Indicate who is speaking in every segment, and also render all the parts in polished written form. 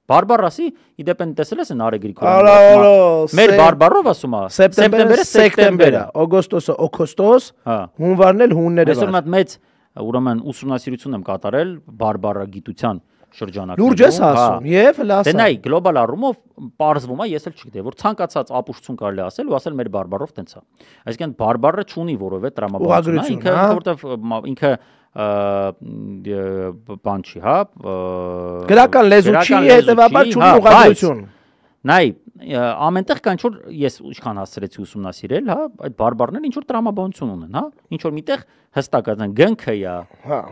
Speaker 1: Բարբարասի իդեպեն տեսել ես Նարեկ Գրիգորյանը։ Մեր բարբարով ասում է սեպտեմբերը սեկտեմբերը,
Speaker 2: օգոստոսը օգոստոս, հունվարն էլ հունները։
Speaker 1: Այսօր մատ մեծ ուրեմն ուսումնասիրություն եմ կատարել բարբարագիտության շրջանակներում։
Speaker 2: Լուրջ ես ասում, եւ լասա։
Speaker 1: Դե նայ, գլոբալ առումով պարզվում է, ես էլ չգիտեի, որ ցանկացած ապուշություն կարելի ասել ու ասել մեր բարբարով տենց է։ Այսինքն բարբարը չունի որևէ տրամաբանություն, ինքը որտեվ ինքը բան չի, հա,
Speaker 2: գրական լեզու չի, հետեւաբար չունի ուղղագրություն։
Speaker 1: Նայ, ամենտեղ կան ինչ-որ ես ինչքան հասցրեցի ուսումնասիրել, հա, այդ բարբարները ինչ-որ տրամաբանություն ունեն, հա, ինչ-որ միտեղ հստակ ասեն գնքը է,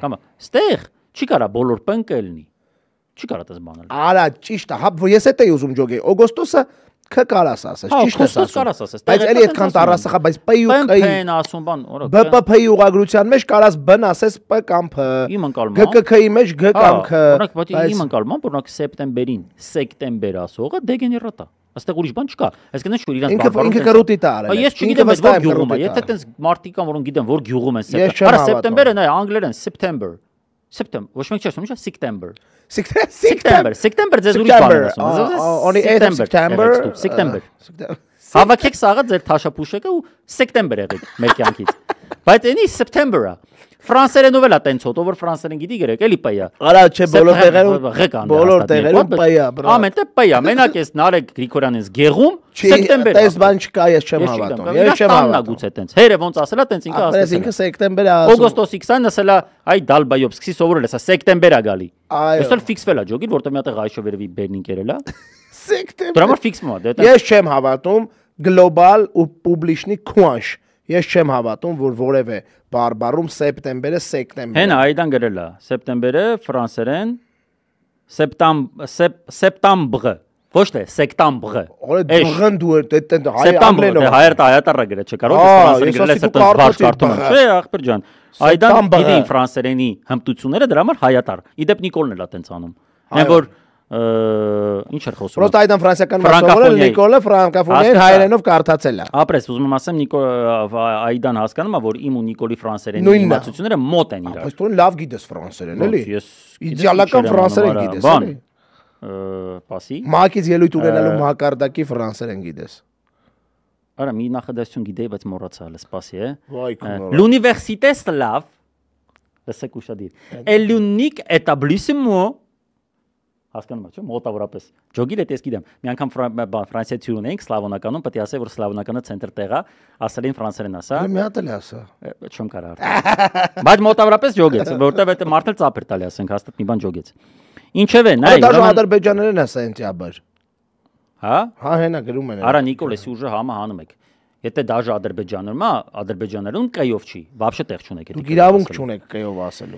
Speaker 1: կամ ստեղ չի կարա բոլոր պնկը լինի։ Չի կարա դες բանել։
Speaker 2: Արա, ճիշտ է, հա, ես էդ էի ուզում ջոգել։ Օգոստոսը K կարաս ասես, ճիշտ ես ասում։ Բայց էլի այդքան տառասախա, բայց P-ը
Speaker 1: P-ն ասում բան, օրը։
Speaker 2: BP-ի ուղղագրության մեջ կարաս B-ն ասես P կամ P։
Speaker 1: Իմ ընկալման։
Speaker 2: GK-ի մեջ G կամ K։
Speaker 1: Օրինակ, բայց իմ ընկալման, օրինակ սեպտեմբերին, սեկտեմբեր ասողը դեգեներատ է։ Այստեղ ուրիշ բան չկա։ Այսինքն շուտ իրանց
Speaker 2: բարբարը։ Ինքը կրուտի տա արել։
Speaker 1: Ես չգիտեմ որ գյուղում է։ Եթե տենց մարտիկ կան, որոնք գիտեն որ գյուղում են սեպտեմբեր։ Արա սեպտեմբերը նա անգլերեն September։ September, ոչ մեկ չի ասում, ինչա September։ September ձեզ ուրիշ բան է ասում։
Speaker 2: Only 8 of September.
Speaker 1: Հավաքեք սաղը ձեր թաշապուշեկը ու սեպտեմբեր եղեք մեր կյանքից։ Բայց այնի September-ը ֆրանսերենով էլ է տենց հոտ, ով որ ֆրանսերեն գիտի գրեք, էլի պայա։
Speaker 2: Արա չէ բոլոր տեղերում պայա, բրա։
Speaker 1: Ամենտեղ պայա, մենակ էս Նարեկ Գրիգորյանից գեղում սեպտեմբեր։
Speaker 2: Տես բան չկա, ես չեմ հավատում։ Ես չեմ հավատում։
Speaker 1: Գուցե տենց։ Հերը ոնց ասելա, տենց ինքը ասել։
Speaker 2: Ինքը սեպտեմբեր է ասում։
Speaker 1: Օգոստոսի 20-ն ասելա, այ դալբայով սկսի սովորել էսա սեպտեմբեր է գալի։ Այսօր ֆիքսվել է ջոգին, որտեղ մի հատ այշը վերևի բերնին կերել է։
Speaker 2: Սեպտեմբեր։
Speaker 1: Դրա համար ֆիքսվում է, դե։
Speaker 2: Ես չեմ հավատում գլոբալ ու պուբլիշնի քուանշ։ Ես չեմ հավատում, որ որևէ բարբարում սեպտեմբերը սեկտեմբեր։
Speaker 1: Հենա այդան գրել է, սեպտեմբերը ֆրանսերեն սեպտամբր, ոչ թե սեկտամբր։
Speaker 2: Օրը դուղն դու այդ հայ
Speaker 1: անգլերենով։ Հայարտարը գրել չէ, կարող ես ֆրանսերեն գրել սեպտեմբեր բաց կարդում եմ։ Չէ, ախպեր ջան։ Այդան գիտի ֆրանսերենի հմտությունները դրա համար հայատար։ Իդեպ Նիկոլն էլ է տենց անում։ Այն որ ինչ էր խոսում։
Speaker 2: Պրոստը այդան ֆրանսիական մասնավորը Նիկոլը ֆրանկաֆոնիային հայերենով կարդացել է։
Speaker 1: Ապրես, ուզում եմ ասեմ այդան հասկանում է, որ իմ ու Նիկոլի ֆրանսերենի իմացությունները մոտ են իրար։
Speaker 2: Բայց դու լավ գիտես ֆրանսերեն, էլի։ Իդեալական ֆրանսերեն գիտես, էլի։
Speaker 1: Պասի։
Speaker 2: Մակից ելույթ ունենալու մակարդակի ֆրանսերեն գիտես։
Speaker 1: Արա մի նախադասություն գիտեի, բայց մոռացա, սպասի է։
Speaker 2: L'université
Speaker 1: slave, լսեք ուշադիր։ Est l'unique établissement հասկանում եք, չէ՞, մոտավորապես։ Ջոգիլ էս գիտեմ։ Մի անգամ ֆրանսիացի ունենք սլավոնականում, պետք է ասել, որ սլավոնականը ցենտր տեղ է, ասել են ֆրանսերեն ասա։
Speaker 2: Մի հատ էլ ասա։
Speaker 1: Չեմ կարող։ Բայց մոտավորապես ջոգեց, որտեվ այդ մարդը ծափեր տալի, ասենք, հաստատ մի բան ջոգեց։ Ինչև է, նայ։
Speaker 2: Դա ադրբեջաներեն է սենտյաբր։
Speaker 1: Հա։
Speaker 2: Հա, հենա գրում են։
Speaker 1: Արա Նիկոլեսի ուժը համը հանում եք։ Եթե դաժե ադրբեջաներում, ադրբեջաներում կայով չի, вообще տեղ չունեք։
Speaker 2: Դուք իրավունք չունեք կայով ասելու։